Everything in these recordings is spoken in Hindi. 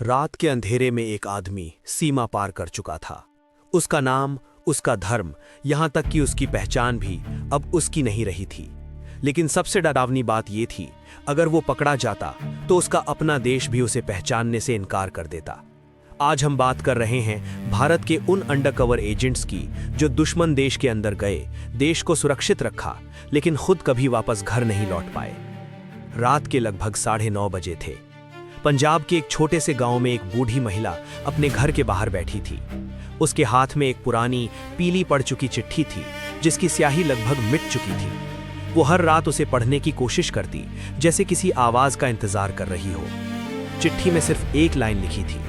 रात के अंधेरे में एक आदमी सीमा पार कर चुका था। उसका नाम, उसका धर्म, यहां तक कि उसकी पहचान भी अब उसकी नहीं रही थी। लेकिन सबसे डरावनी बात यह थी, अगर वो पकड़ा जाता तो उसका अपना देश भी उसे पहचानने से इनकार कर देता। आज हम बात कर रहे हैं भारत के उन अंडरकवर एजेंट्स की जो दुश्मन देश के अंदर गए, देश को सुरक्षित रखा, लेकिन खुद कभी वापस घर नहीं लौट पाए। रात के लगभग 9:30 बजे थे। पंजाब के एक छोटे से गांव में एक बूढ़ी महिला अपने घर के बाहर बैठी थी। उसके हाथ में एक पुरानी पीली पड़ चुकी चिट्ठी थी जिसकी स्याही लगभग मिट चुकी थी। वो हर रात उसे पढ़ने की कोशिश करती, जैसे किसी आवाज का इंतजार कर रही हो। चिट्ठी में सिर्फ एक लाइन लिखी थी,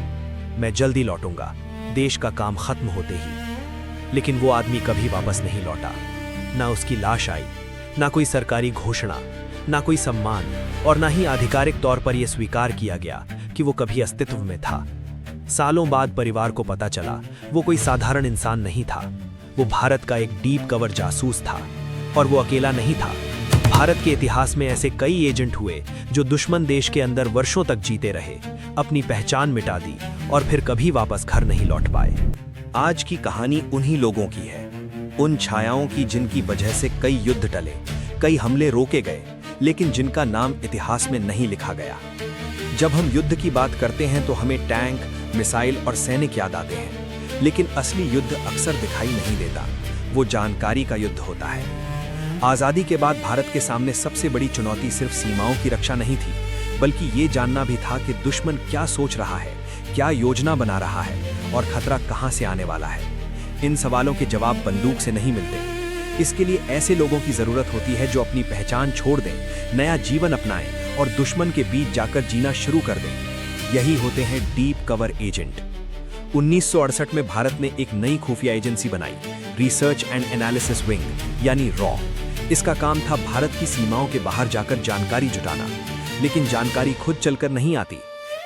मैं जल्दी लौटूंगा, देश का काम खत्म होते ही। लेकिन वो आदमी कभी वापस नहीं लौटा। ना उसकी लाश आई, ना कोई सरकारी घोषणा, ना कोई सम्मान, और ना ही आधिकारिक तौर पर यह स्वीकार किया गया कि वो कभी अस्तित्व में था। सालों बाद परिवार को पता चला वो कोई साधारण इंसान नहीं था। वो भारत का एक डीप कवर जासूस था। और वो अकेला नहीं था। भारत के इतिहास में ऐसे कई एजेंट हुए जो दुश्मन देश के अंदर वर्षों तक जीते रहे, अपनी पहचान मिटा दी और फिर कभी वापस घर नहीं लौट पाए। आज की कहानी उन्हीं लोगों की है, उन छायाओं की जिनकी वजह से कई युद्ध टले, कई हमले रोके गए, लेकिन जिनका नाम इतिहास में नहीं लिखा गया। जब हम युद्ध की बात करते हैं तो हमें टैंक, मिसाइल और सैनिक याद आते हैं, लेकिन असली युद्ध अक्सर दिखाई नहीं देता। वो जानकारी का युद्ध होता है। आज़ादी के बाद भारत के सामने सबसे बड़ी चुनौती सिर्फ सीमाओं की रक्षा नहीं थी, बल्कि ये जानना भी था कि दुश्मन क्या सोच रहा है, क्या योजना बना रहा है और खतरा कहां से आने वाला है। इन सवालों के जवाब बंदूक से नहीं मिलते। इसके लिए ऐसे लोगों की जरूरत होती है जो अपनी पहचान छोड़ दें, नया जीवन अपनाएं और दुश्मन के बीच जाकर जीना शुरू कर दें। यही होते हैं डीप कवर एजेंट। 1968 में भारत ने एक नई खुफिया एजेंसी बनाई, रिसर्च एंड एनालिसिस विंग यानी रॉ। इसका काम था भारत की सीमाओं के बाहर जाकर जानकारी जुटाना। लेकिन जानकारी खुद चलकर नहीं आती,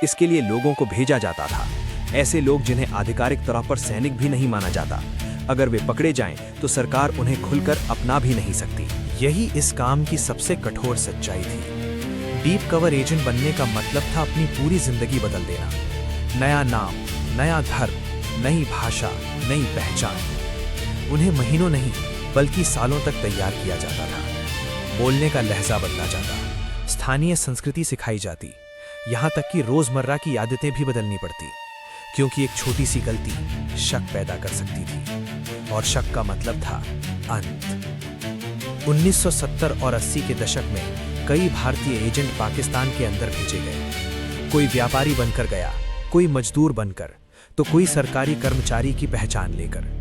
इसके लिए लोगों को भेजा जाता था। ऐसे लोग जिन्हें आधिकारिक तौर पर सैनिक भी नहीं माना जाता। अगर वे पकड़े जाएं तो सरकार उन्हें खुलकर अपना भी नहीं सकती। यही इस काम की सबसे कठोर सच्चाई थी। डीप कवर एजेंट बनने का मतलब था अपनी पूरी जिंदगी बदल देना। नया नाम, नया धर्म, नई भाषा, नई पहचान। उन्हें महीनों नहीं बल्कि सालों तक तैयार किया जाता था। बोलने का लहजा बदला जाता, स्थानीय संस्कृति सिखाई जाती, यहाँ तक कि रोजमर्रा की आदतें भी बदलनी पड़ती, क्योंकि एक छोटी सी गलती शक पैदा कर सकती थी, और शक का मतलब था अंत। 1970 और 80 के दशक में कई भारतीय एजेंट पाकिस्तान के अंदर भेजे गए। कोई व्यापारी बनकर गया, कोई मजदूर बनकर, तो कोई सरकारी कर्मचारी की पहचान लेकर।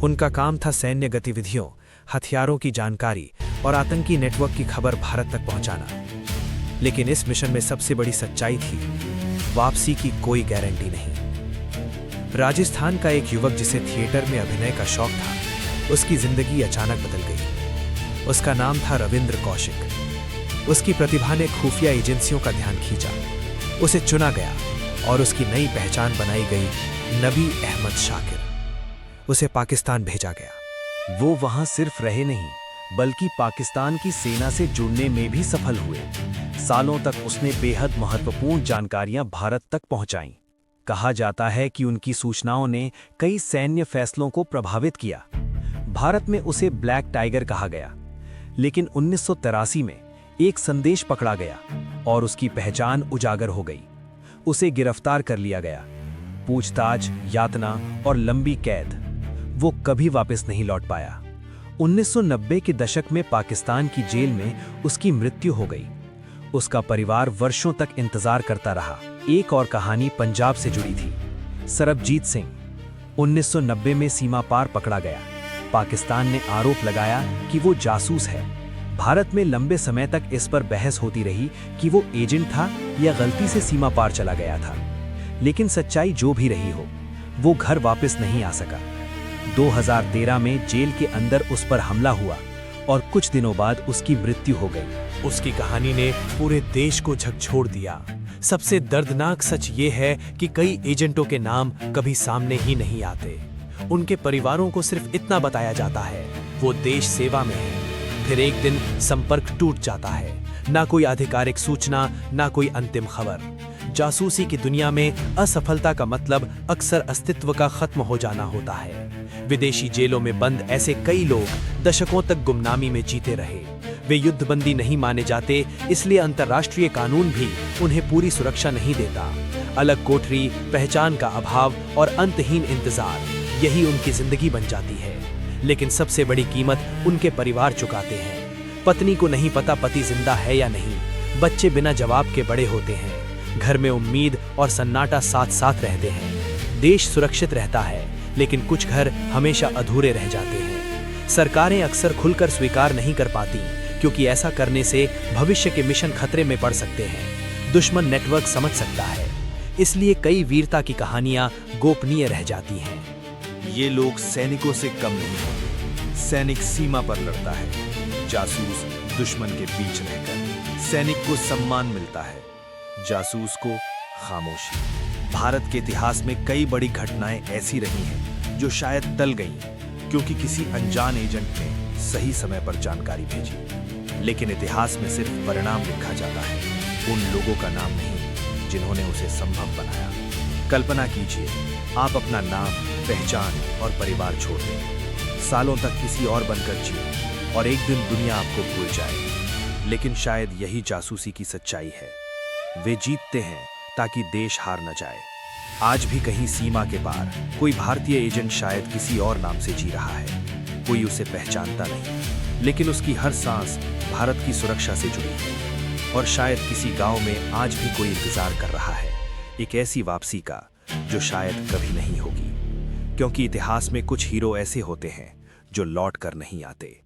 उनका काम था सैन्य गतिविधियों, हथियारों की जानकारी और आतंकी नेटवर्क की खबर भारत तक पहुंचाना। लेकिन इस मिशन में सबसे बड़ी सच्चाई थी, वापसी की कोई गारंटी नहीं। राजस्थान का एक युवक जिसे थिएटर में अभिनय का शौक था, उसकी जिंदगी अचानक बदल गई। उसका नाम था रविंद्र कौशिक। उसकी प्रतिभा ने खुफिया एजेंसियों का ध्यान खींचा। उसे चुना गया और उसकी नई पहचान बनाई गई, नबी अहमद शाकिर। उसे पाकिस्तान भेजा गया। वो वहां सिर्फ रहे नहीं, बल्कि पाकिस्तान की सेना से जुड़ने में भी सफल हुए। सालों तक उसने बेहद महत्वपूर्ण जानकारियां भारत तक पहुंचाईं। कहा जाता है कि उनकी सूचनाओं ने कई सैन्य फैसलों को प्रभावित किया। भारत में उसे ब्लैक टाइगर कहा गया। लेकिन 1983 में एक संदेश पकड़ा गया और उसकी पहचान उजागर हो गई। उसे गिरफ्तार कर लिया गया। पूछताछ, यातना और लंबी कैद। वो कभी वापस नहीं लौट पाया। 1990 के दशक में पाकिस्तान की जेल में उसकी मृत्यु हो गई। उसका परिवार वर्षों तक इंतजार करता रहा। एक और कहानी पंजाब से जुड़ी थी। सरबजीत सिंह 1990 में सीमा पार पकड़ा गया। पाकिस्तान ने आरोप लगाया कि वो जासूस है। भारत में लंबे समय तक इस पर बहस होती रही कि वो एजेंट था या गलती से सीमा पार चला गया था। लेकिन सच्चाई जो भी रही हो, वो घर वापस नहीं आ सका। 2013 में जेल के अंदर उस पर हमला हुआ और कुछ दिनों बाद उसकी मृत्यु हो गई। उसकी कहानी ने पूरे देश को झकझोर दिया। सबसे दर्दनाक सच ये है कि कई एजेंटों के नाम कभी सामने ही नहीं आते। उनके परिवारों को सिर्फ इतना बताया जाता है, वो देश सेवा में है। फिर एक दिन संपर्क टूट जाता है। ना कोई आधिकारिक सूचना, ना कोई अंतिम खबर। जासूसी की दुनिया में असफलता का मतलब अक्सर अस्तित्व का खत्म हो जाना होता है। विदेशी जेलों में बंद ऐसे कई लोग दशकों तक गुमनामी में जीते रहे। वे युद्धबंदी नहीं माने जाते, इसलिए अंतर्राष्ट्रीय कानून भी उन्हें पूरी सुरक्षा नहीं देता। अलग कोठरी, पहचान का अभाव और अंतहीन इंतजार, यही उनकी जिंदगी बन जाती है। लेकिन सबसे बड़ी कीमत उनके परिवार चुकाते हैं। पत्नी को नहीं पता पति जिंदा है या नहीं, बच्चे बिना जवाब के बड़े होते हैं, घर में उम्मीद और सन्नाटा साथ साथ रहते हैं। देश सुरक्षित रहता है, लेकिन कुछ घर हमेशा अधूरे रह जाते हैं। सरकारें अक्सर खुलकर स्वीकार नहीं कर पाती, क्योंकि ऐसा करने से भविष्य के मिशन खतरे में पड़ सकते हैं। दुश्मन नेटवर्क समझ सकता है, इसलिए कई वीरता की कहानियां गोपनीय रह जाती हैं। ये लोग सैनिकों से कम नहीं होते। सैनिक सीमा पर लड़ता है, जासूस दुश्मन के बीच रहकर। सैनिक को सम्मान मिलता है, जासूस को खामोशी। भारत के इतिहास में कई बड़ी घटनाएं ऐसी रही हैं जो शायद टल गईं, क्योंकि किसी अनजान एजेंट ने सही समय पर जानकारी भेजी। लेकिन इतिहास में सिर्फ परिणाम लिखा जाता है, उन लोगों का नाम नहीं जिन्होंने उसे संभव बनाया। कल्पना कीजिए, आप अपना नाम, पहचान और परिवार छोड़ दें, सालों तक किसी और बनकर जिए और एक दिन दुनिया आपको भूल जाए। लेकिन शायद यही जासूसी की सच्चाई है। वे जीतते हैं ताकि देश हार न जाए। आज भी कहीं सीमा के पार कोई भारतीय एजेंट शायद किसी और नाम से जी रहा है। कोई उसे पहचानता नहीं, लेकिन उसकी हर सांस भारत की सुरक्षा से जुड़ी है। और शायद किसी गांव में आज भी कोई इंतजार कर रहा है, एक ऐसी वापसी का जो शायद कभी नहीं होगी। क्योंकि इतिहास में कुछ हीरो ऐसे होते हैं जो लौट कर नहीं आते।